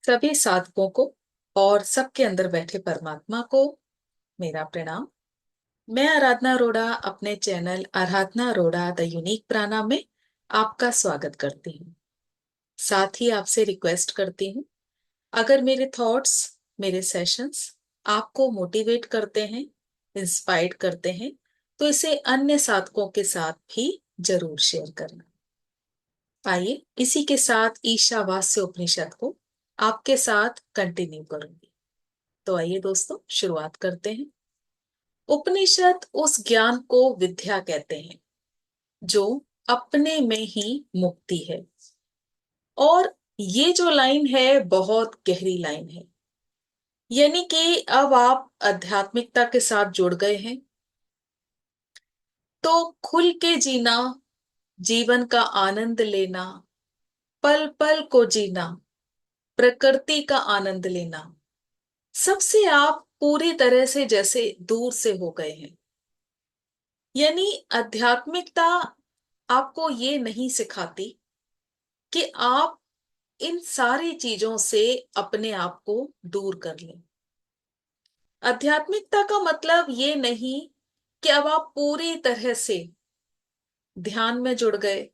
सभी साधकों को और सबके अंदर बैठे परमात्मा को मेरा प्रणाम। मैं आराधना अरोड़ा अपने channel Aradhana Arora the unique प्राणा में आपका स्वागत करती हूँ। साथ ही आपसे रिक्वेस्ट करती हूँ, अगर मेरे थॉट्स, मेरे सेशंस आपको मोटिवेट करते हैं, इंस्पायर्ड करते हैं, तो इसे अन्य साधकों के साथ भी जरूर शेयर करना। आइए इसी के साथ ईशावास्य उपनिषद को आपके साथ कंटिन्यू करूंगी। तो आइए दोस्तों, शुरुआत करते हैं। उपनिषद उस ज्ञान को विद्या कहते हैं जो अपने में ही मुक्ति है। और ये जो लाइन है बहुत गहरी लाइन है। यानी कि अब आप आध्यात्मिकता के साथ जुड़ गए हैं तो खुल के जीना, जीवन का आनंद लेना, पल पल को जीना, प्रकृति का आनंद लेना, सबसे आप पूरी तरह से जैसे दूर से हो गए हैं। यानी आध्यात्मिकता आपको ये नहीं सिखाती कि आप इन सारी चीजों से अपने आप को दूर कर लें। आध्यात्मिकता का मतलब ये नहीं कि अब आप पूरी तरह से ध्यान में जुड़ गए,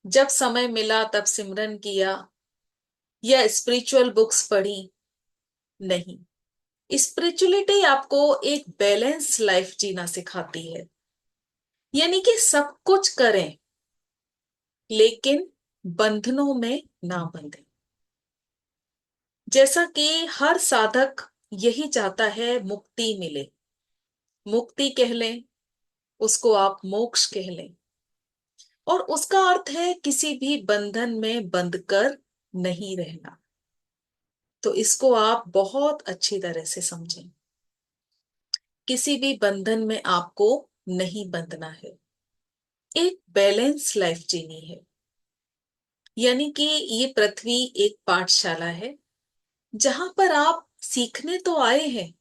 जब समय मिला तब सिमरन किया या स्पिरिचुअल बुक्स पढ़ी। नहीं, स्पिरिचुअलिटी आपको एक बैलेंस लाइफ जीना सिखाती है। यानी कि सब कुछ करें लेकिन बंधनों में ना बंधे। जैसा कि हर साधक यही चाहता है, मुक्ति मिले। मुक्ति कह लें, उसको आप मोक्ष कह लें, और उसका अर्थ है किसी भी बंधन में बंध कर नहीं रहना। तो इसको आप बहुत अच्छी तरह से समझें। किसी भी बंधन में आपको नहीं बंधना है, एक बैलेंस लाइफ जीनी है। यानी कि ये पृथ्वी एक पाठशाला है जहां पर आप सीखने तो आए हैं,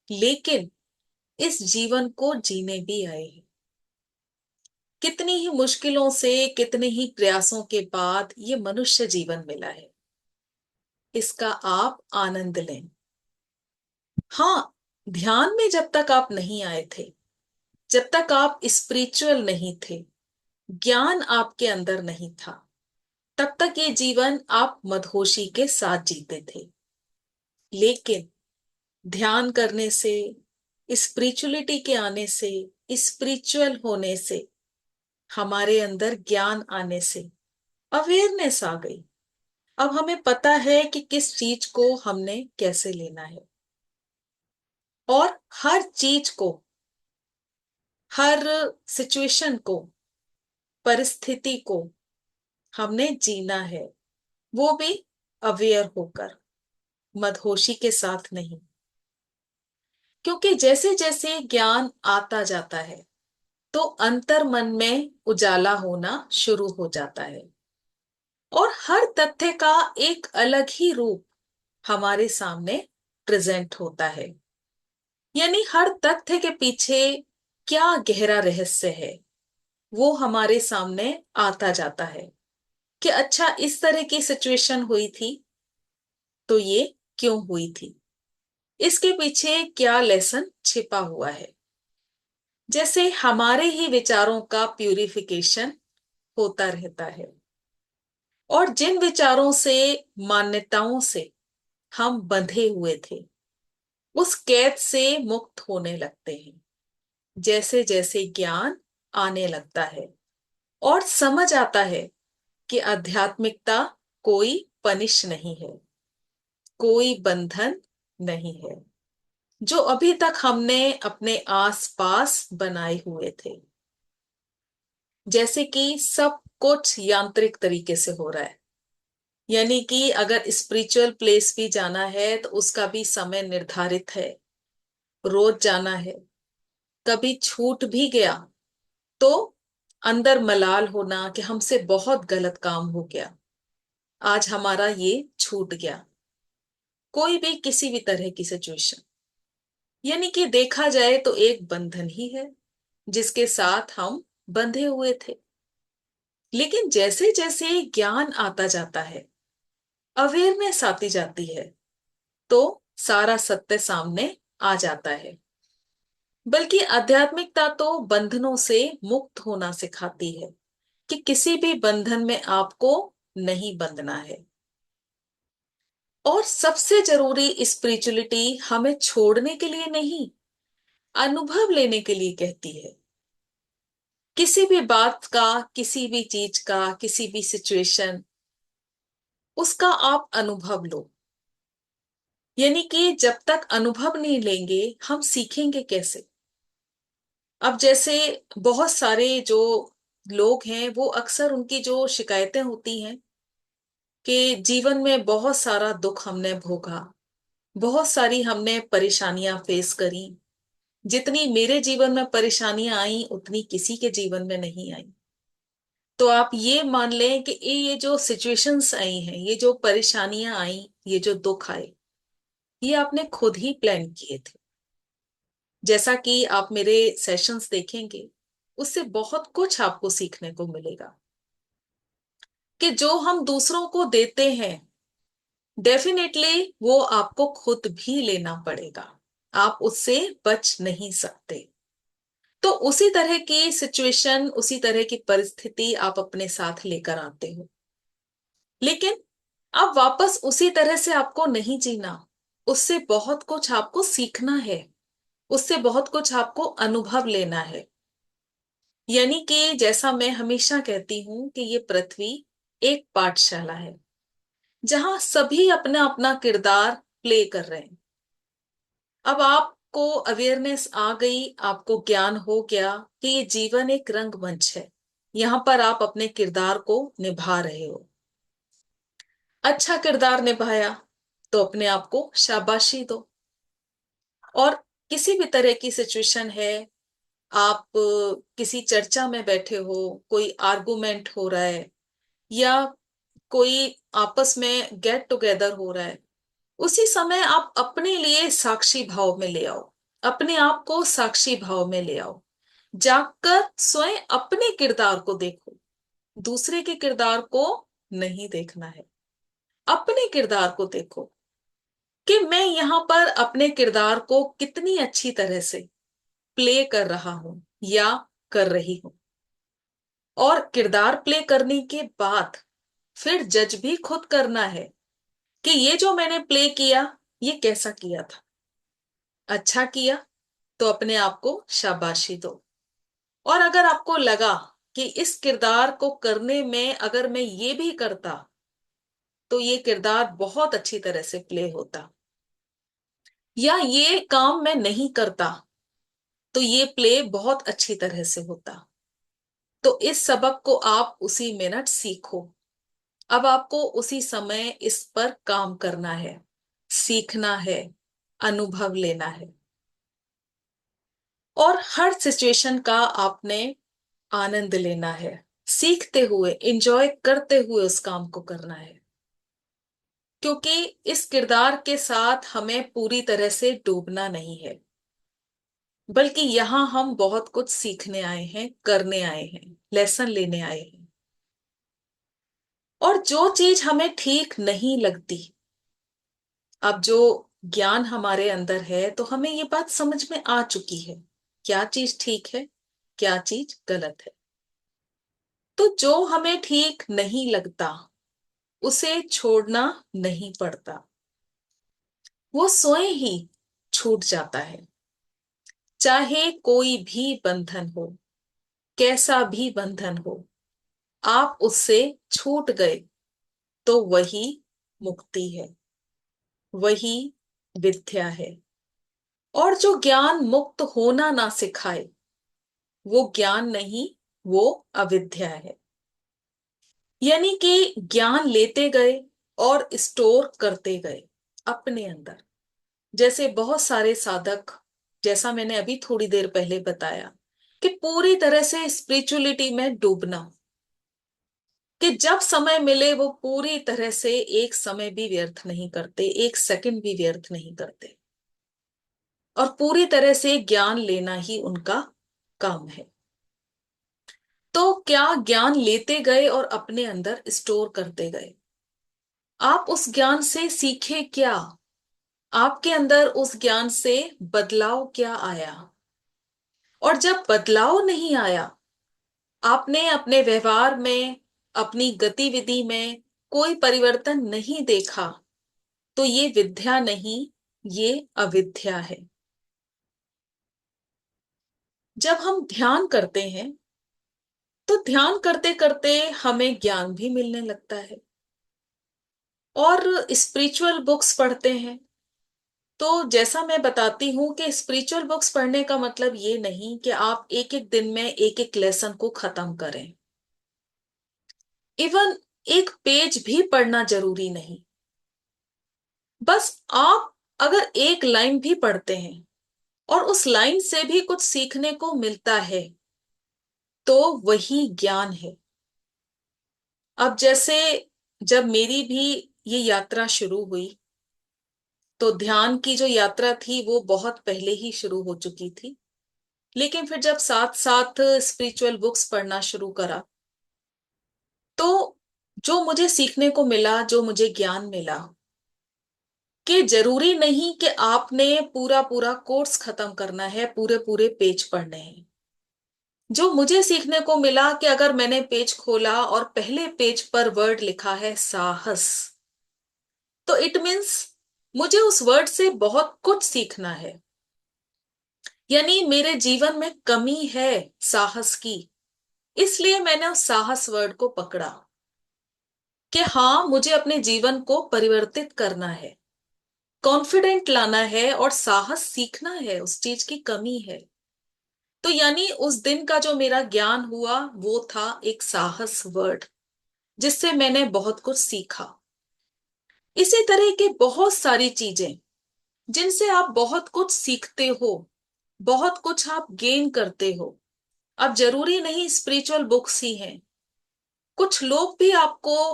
लेकिन इस जीवन को जीने भी आए हैं। कितनी ही मुश्किलों से, कितने ही प्रयासों के बाद ये मनुष्य जीवन मिला है। इसका आप आनंद लें। हाँ, ध्यान में जब तक आप नहीं आए थे, जब तक आप स्पिरिचुअल नहीं थे, ज्ञान आपके अंदर नहीं था, तब तक ये जीवन आप मदहोशी के साथ जीते थे। लेकिन ध्यान करने से, स्पिरिचुअलिटी के आने से, स्पिरिचुअल होने से, हमारे अंदर ज्ञान आने से अवेयरनेस आ गई। अब हमें पता है कि किस चीज को हमने कैसे लेना है, और हर चीज को, हर सिचुएशन को, परिस्थिति को हमने जीना है, वो भी अवेयर होकर, मदहोशी के साथ नहीं। क्योंकि जैसे जैसे ज्ञान आता जाता है तो अंतर मन में उजाला होना शुरू हो जाता है, और हर तथ्य का एक अलग ही रूप हमारे सामने प्रेजेंट होता है। यानी हर तथ्य के पीछे क्या गहरा रहस्य है, वो हमारे सामने आता जाता है कि अच्छा, इस तरह की सिचुएशन हुई थी तो ये क्यों हुई थी, इसके पीछे क्या लेसन छिपा हुआ है। जैसे हमारे ही विचारों का प्यूरिफिकेशन होता रहता है, और जिन विचारों से, मान्यताओं से हम बंधे हुए थे, उस कैद से मुक्त होने लगते हैं जैसे जैसे ज्ञान आने लगता है और समझ आता है कि आध्यात्मिकता कोई पनिश नहीं है, कोई बंधन नहीं है जो अभी तक हमने अपने आसपास बनाए हुए थे। जैसे कि सब कुछ यांत्रिक तरीके से हो रहा है। यानी कि अगर स्पिरिचुअल प्लेस भी जाना है तो उसका भी समय निर्धारित है, रोज जाना है। कभी छूट भी गया तो अंदर मलाल होना कि हमसे बहुत गलत काम हो गया, आज हमारा ये छूट गया। कोई भी किसी भी तरह की सिचुएशन, यानी कि देखा जाए तो एक बंधन ही है जिसके साथ हम बंधे हुए थे। लेकिन जैसे जैसे ज्ञान आता जाता है अवेयरनेस आती जाती है तो सारा सत्य सामने आ जाता है। बल्कि आध्यात्मिकता तो बंधनों से मुक्त होना सिखाती है कि किसी भी बंधन में आपको नहीं बंधना है। और सबसे जरूरी स्पिरिचुअलिटी हमें छोड़ने के लिए नहीं, अनुभव लेने के लिए कहती है। किसी भी बात का, किसी भी चीज का, किसी भी सिचुएशन, उसका आप अनुभव लो। यानी कि जब तक अनुभव नहीं लेंगे हम सीखेंगे कैसे। अब जैसे बहुत सारे जो लोग हैं वो अक्सर उनकी जो शिकायतें होती हैं कि जीवन में बहुत सारा दुख हमने भोगा, बहुत सारी हमने परेशानियां फेस करी, जितनी मेरे जीवन में परेशानियां आई उतनी किसी के जीवन में नहीं आई। तो आप ये मान लें कि ये जो सिचुएशंस आई हैं, ये जो परेशानियां आई, ये जो दुख आए, ये आपने खुद ही प्लान किए थे। जैसा कि आप मेरे सेशंस देखेंगे उससे बहुत कुछ आपको सीखने को मिलेगा कि जो हम दूसरों को देते हैं डेफिनेटली वो आपको खुद भी लेना पड़ेगा, आप उससे बच नहीं सकते। तो उसी तरह की सिचुएशन, उसी तरह की परिस्थिति आप अपने साथ लेकर आते हो, लेकिन अब वापस उसी तरह से आपको नहीं जीना। उससे बहुत कुछ आपको सीखना है, उससे बहुत कुछ आपको अनुभव लेना है। यानी कि जैसा मैं हमेशा कहती हूं कि ये पृथ्वी एक पाठशाला है जहां सभी अपना अपना किरदार प्ले कर रहे हैं। अब आपको अवेयरनेस आ गई, आपको ज्ञान हो गया कि ये जीवन एक रंगमंच है, यहां पर आप अपने किरदार को निभा रहे हो। अच्छा किरदार निभाया तो अपने आप को शाबाशी दो। और किसी भी तरह की सिचुएशन है, आप किसी चर्चा में बैठे हो, कोई आर्गुमेंट हो रहा है या कोई आपस में गेट टुगेदर हो रहा है, उसी समय आप अपने लिए साक्षी भाव में ले आओ, अपने आप को साक्षी भाव में ले आओ। जाकर स्वयं अपने किरदार को देखो, दूसरे के किरदार को नहीं देखना है। अपने किरदार को देखो कि मैं यहां पर अपने किरदार को कितनी अच्छी तरह से प्ले कर रहा हूं या कर रही हूं। और किरदार प्ले करने के बाद फिर जज भी खुद करना है कि ये जो मैंने प्ले किया ये कैसा किया था। अच्छा किया तो अपने आप को शाबाशी दो। और अगर आपको लगा कि इस किरदार को करने में अगर मैं ये भी करता तो ये किरदार बहुत अच्छी तरह से प्ले होता, या ये काम मैं नहीं करता तो ये प्ले बहुत अच्छी तरह से होता, तो इस सबक को आप उसी मिनट सीखो। अब आपको उसी समय इस पर काम करना है, सीखना है, अनुभव लेना है। और हर सिचुएशन का आपने आनंद लेना है, सीखते हुए, एंजॉय करते हुए उस काम को करना है। क्योंकि इस किरदार के साथ हमें पूरी तरह से डूबना नहीं है, बल्कि यहां हम बहुत कुछ सीखने आए हैं, करने आए हैं, लेसन लेने आए हैं। और जो चीज हमें ठीक नहीं लगती, अब जो ज्ञान हमारे अंदर है तो हमें ये बात समझ में आ चुकी है क्या चीज ठीक है, क्या चीज गलत है। तो जो हमें ठीक नहीं लगता उसे छोड़ना नहीं पड़ता, वो स्वयं ही छूट जाता है। चाहे कोई भी बंधन हो, कैसा भी बंधन हो, आप उससे छूट गए तो वही मुक्ति है, वही विद्या है। और जो ज्ञान मुक्त होना ना सिखाए वो ज्ञान नहीं, वो अविद्या है। यानी कि ज्ञान लेते गए और स्टोर करते गए अपने अंदर। जैसे बहुत सारे साधक, जैसा मैंने अभी थोड़ी देर पहले बताया, कि पूरी तरह से स्पिरिचुअलिटी में डूबना, कि जब समय मिले वो पूरी तरह से एक समय भी व्यर्थ नहीं करते, एक सेकंड भी व्यर्थ नहीं करते, और पूरी तरह से ज्ञान लेना ही उनका काम है। तो क्या ज्ञान लेते गए और अपने अंदर स्टोर करते गए। आप उस ज्ञान से सीखे क्या? आपके अंदर उस ज्ञान से बदलाव क्या आया? और जब बदलाव नहीं आया, आपने अपने व्यवहार में, अपनी गतिविधि में कोई परिवर्तन नहीं देखा, तो ये विद्या नहीं, ये अविद्या है। जब हम ध्यान करते हैं, तो ध्यान करते करते हमें ज्ञान भी मिलने लगता है। और स्पिरिचुअल बुक्स पढ़ते हैं, तो जैसा मैं बताती हूं कि स्पिरिचुअल बुक्स पढ़ने का मतलब ये नहीं कि आप एक एक दिन में एक एक लेसन को खत्म करें। इवन एक पेज भी पढ़ना जरूरी नहीं। बस आप अगर एक लाइन भी पढ़ते हैं और उस लाइन से भी कुछ सीखने को मिलता है, तो वही ज्ञान है। अब जैसे जब मेरी भी ये यात्रा शुरू हुई, तो ध्यान की जो यात्रा थी वो बहुत पहले ही शुरू हो चुकी थी। लेकिन फिर जब साथ साथ स्पिरिचुअल बुक्स पढ़ना शुरू करा, तो जो मुझे सीखने को मिला, जो मुझे ज्ञान मिला, कि जरूरी नहीं कि आपने पूरा पूरा कोर्स खत्म करना है, पूरे पूरे पेज पढ़ने हैं। जो मुझे सीखने को मिला कि अगर मैंने पेज खोला और पहले पेज पर वर्ड लिखा है साहस, तो इट मीन्स मुझे उस वर्ड से बहुत कुछ सीखना है। यानी मेरे जीवन में कमी है साहस की, इसलिए मैंने उस साहस वर्ड को पकड़ा कि हाँ, मुझे अपने जीवन को परिवर्तित करना है, कॉन्फिडेंट लाना है और साहस सीखना है, उस चीज की कमी है। तो यानी उस दिन का जो मेरा ज्ञान हुआ वो था एक साहस वर्ड, जिससे मैंने बहुत कुछ सीखा। इसी तरह की बहुत सारी चीजें जिनसे आप बहुत कुछ सीखते हो, बहुत कुछ आप गेन करते हो। अब जरूरी नहीं स्पिरिचुअल बुक्स ही हैं, कुछ लोग भी आपको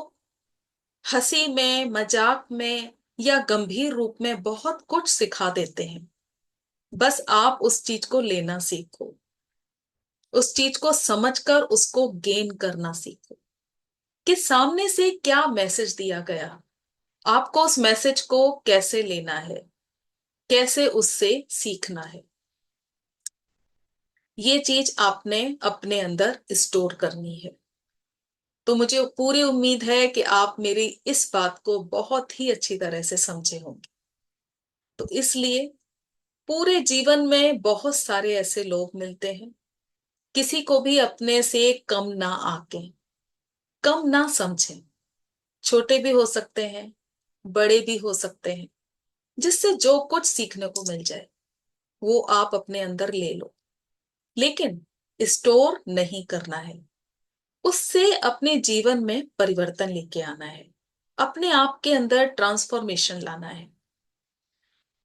हंसी में, मजाक में या गंभीर रूप में बहुत कुछ सिखा देते हैं। बस आप उस चीज को लेना सीखो, उस चीज को समझकर उसको गेन करना सीखो कि सामने से क्या मैसेज दिया गया, आपको उस मैसेज को कैसे लेना है, कैसे उससे सीखना है। ये चीज आपने अपने अंदर स्टोर करनी है। तो मुझे पूरी उम्मीद है कि आप मेरी इस बात को बहुत ही अच्छी तरह से समझे होंगे। तो इसलिए पूरे जीवन में बहुत सारे ऐसे लोग मिलते हैं, किसी को भी अपने से कम ना आके, कम ना समझें। छोटे भी हो सकते हैं, बड़े भी हो सकते हैं, जिससे जो कुछ सीखने को मिल जाए वो आप अपने अंदर ले लो, लेकिन स्टोर नहीं करना है। उससे अपने जीवन में परिवर्तन लेके आना है, अपने आप के अंदर ट्रांसफॉर्मेशन लाना है।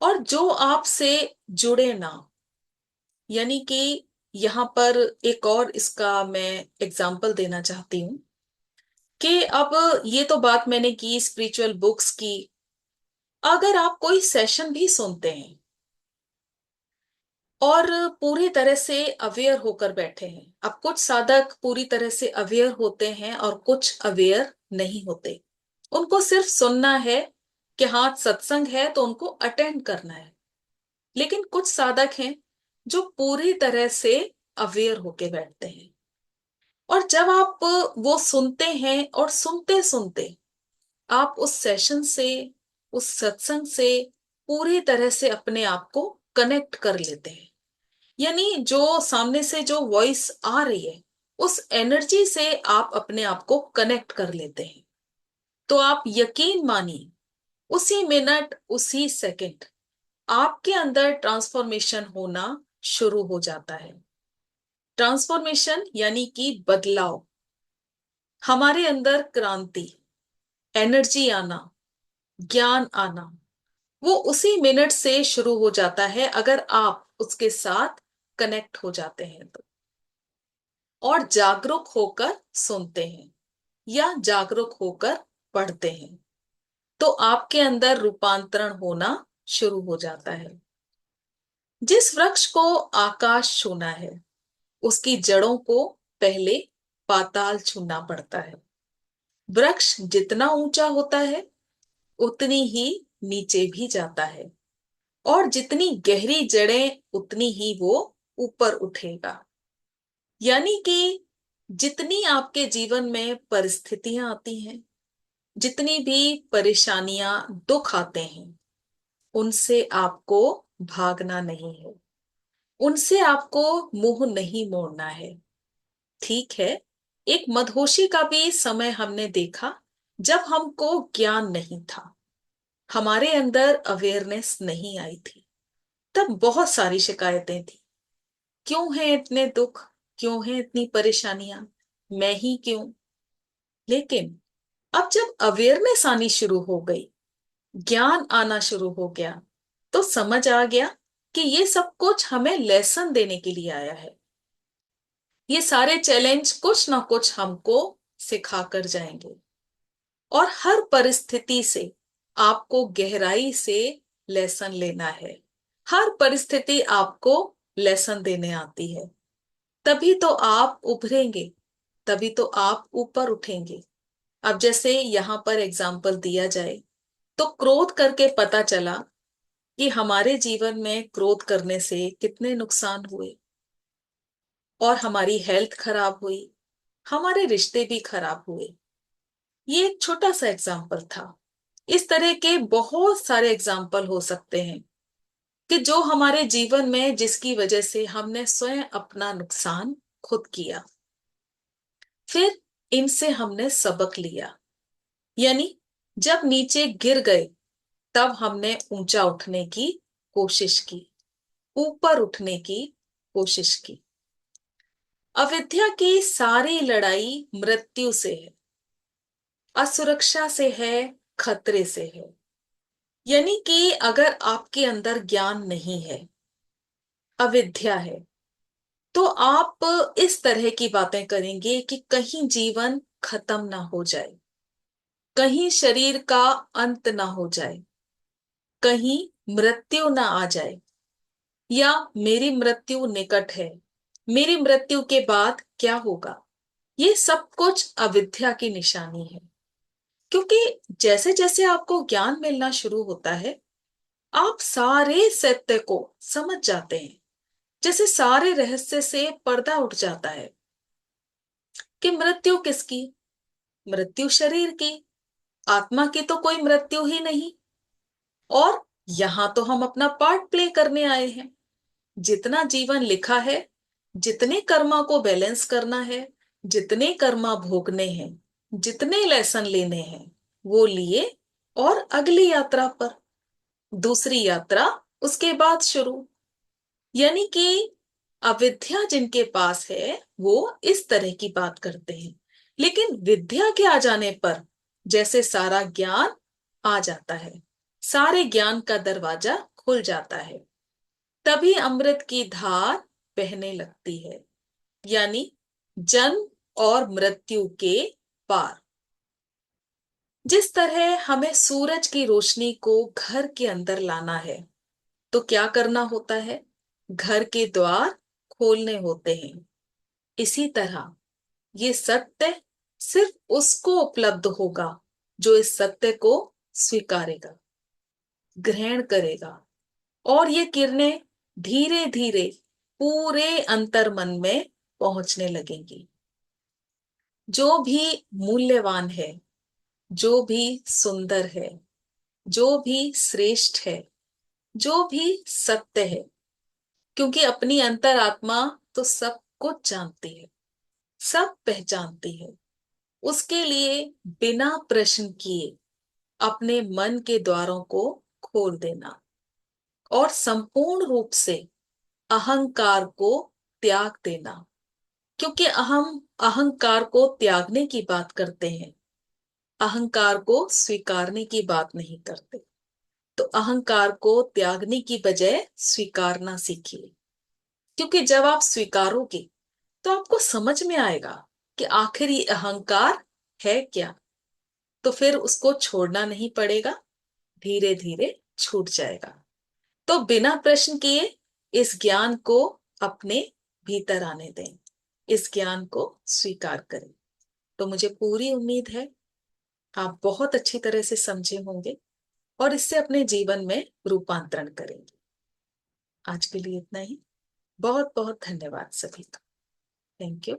और जो आपसे जुड़े ना, यानी कि यहां पर एक और इसका मैं एग्जाम्पल देना चाहती हूं कि अब ये तो बात मैंने की स्पिरिचुअल बुक्स की। अगर आप कोई सेशन भी सुनते हैं और पूरी तरह से अवेयर होकर बैठे हैं, अब कुछ साधक पूरी तरह से अवेयर होते हैं और कुछ अवेयर नहीं होते। उनको सिर्फ सुनना है कि हाँ सत्संग है तो उनको अटेंड करना है। लेकिन कुछ साधक हैं जो पूरी तरह से अवेयर होके बैठते हैं। और जब आप वो सुनते हैं और सुनते सुनते आप उस सेशन से, उस सत्संग से पूरी तरह से अपने आप को कनेक्ट कर लेते हैं। यानी जो सामने से जो वॉइस आ रही है, उस एनर्जी से आप अपने आप को कनेक्ट कर लेते हैं। तो आप यकीन मानिए, उसी मिनट, उसी सेकंड आपके अंदर ट्रांसफॉर्मेशन होना शुरू हो जाता है। ट्रांसफॉर्मेशन यानी कि बदलाव, हमारे अंदर क्रांति, एनर्जी आना, ज्ञान आना, वो उसी मिनट से शुरू हो जाता है अगर आप उसके साथ कनेक्ट हो जाते हैं तो, और जागरूक होकर सुनते हैं या जागरूक होकर पढ़ते हैं, तो आपके अंदर रूपांतरण होना शुरू हो जाता है। जिस वृक्ष को आकाश छूना है, उसकी जड़ों को पहले पाताल छूना पड़ता है। वृक्ष जितना ऊंचा होता है, उतनी ही नीचे भी जाता है, और जितनी गहरी जड़ें उतनी ही वो ऊपर उठेगा। यानी कि जितनी आपके जीवन में परिस्थितियां आती हैं, जितनी भी परेशानियां, दुख आते हैं, उनसे आपको भागना नहीं है, उनसे आपको मुंह नहीं मोड़ना है। ठीक है, एक मदहोशी का भी समय हमने देखा जब हमको ज्ञान नहीं था, हमारे अंदर अवेयरनेस नहीं आई थी। तब बहुत सारी शिकायतें थी, क्यों है इतने दुख, क्यों है इतनी परेशानियां, मैं ही क्यों। लेकिन अब जब अवेयरनेस आनी शुरू हो गई, ज्ञान आना शुरू हो गया, तो समझ आ गया कि ये सब कुछ हमें लेसन देने के लिए आया है। ये सारे चैलेंज कुछ ना कुछ हमको सिखा कर जाएंगे, और हर परिस्थिति से आपको गहराई से लेसन लेना है। हर परिस्थिति आपको लेसन देने आती है, तभी तो आप उभरेंगे, तभी तो आप ऊपर उठेंगे। अब जैसे यहां पर एग्जाम्पल दिया जाए, तो क्रोध करके पता चला कि हमारे जीवन में क्रोध करने से कितने नुकसान हुए, और हमारी हेल्थ खराब हुई, हमारे रिश्ते भी खराब हुए। ये एक छोटा सा एग्जाम्पल था। इस तरह के बहुत सारे एग्जाम्पल हो सकते हैं कि जो हमारे जीवन में, जिसकी वजह से हमने स्वयं अपना नुकसान खुद किया। फिर इनसे हमने सबक लिया, यानी जब नीचे गिर गए, तब हमने ऊंचा उठने की कोशिश की, ऊपर उठने की कोशिश की। अविद्या की सारी लड़ाई मृत्यु से है, असुरक्षा से है, खतरे से है। यानी कि अगर आपके अंदर ज्ञान नहीं है, अविद्या है, तो आप इस तरह की बातें करेंगे कि कहीं जीवन खत्म ना हो जाए, कहीं शरीर का अंत ना हो जाए, कहीं मृत्यु ना आ जाए, या मेरी मृत्यु निकट है, मेरी मृत्यु के बाद क्या होगा। ये सब कुछ अविद्या की निशानी है। क्योंकि जैसे जैसे आपको ज्ञान मिलना शुरू होता है, आप सारे सत्य को समझ जाते हैं। जैसे सारे रहस्य से पर्दा उठ जाता है कि मृत्यु किसकी, मृत्यु शरीर की, आत्मा की तो कोई मृत्यु ही नहीं। और यहां तो हम अपना पार्ट प्ले करने आए हैं। जितना जीवन लिखा है, जितने कर्मा को बैलेंस करना है, जितने कर्मा भोगने हैं, जितने लेसन लेने हैं, वो लिए, और अगली यात्रा पर, दूसरी यात्रा उसके बाद शुरू। यानी कि अविद्या जिनके पास है, वो इस तरह की बात करते हैं। लेकिन विद्या के आ जाने पर जैसे सारा ज्ञान आ जाता है, सारे ज्ञान का दरवाजा खुल जाता है, तभी अमृत की धार बहने लगती है। यानी जन्म और मृत्यु के पार। जिस तरह हमें सूरज की रोशनी को घर के अंदर लाना है, तो क्या करना होता है, घर के द्वार खोलने होते हैं। इसी तरह ये सत्य सिर्फ उसको उपलब्ध होगा जो इस सत्य को स्वीकारेगा, ग्रहण करेगा, और ये किरणें धीरे धीरे पूरे अंतर्मन में पहुंचने लगेंगी। जो भी मूल्यवान है, जो भी सुंदर है, जो भी श्रेष्ठ है, जो भी सत्य है, क्योंकि अपनी अंतरात्मा तो सब कुछ जानती है, सब पहचानती है, उसके लिए बिना प्रश्न किए अपने मन के द्वारों को खोल देना, और संपूर्ण रूप से अहंकार को त्याग देना। क्योंकि हम अहंकार को त्यागने की बात करते हैं, अहंकार को स्वीकारने की बात नहीं करते। तो अहंकार को त्यागने की बजाय स्वीकारना सीखिए। क्योंकि जब आप स्वीकारोगे, तो आपको समझ में आएगा कि आखिर ये अहंकार है क्या। तो फिर उसको छोड़ना नहीं पड़ेगा, धीरे धीरे छूट जाएगा। तो बिना प्रश्न किए इस ज्ञान को अपने भीतर आने दें, इस ज्ञान को स्वीकार करें। तो मुझे पूरी उम्मीद है आप बहुत अच्छी तरह से समझे होंगे और इससे अपने जीवन में रूपांतरण करेंगे। आज के लिए इतना ही। बहुत बहुत धन्यवाद सभी का। Thank you.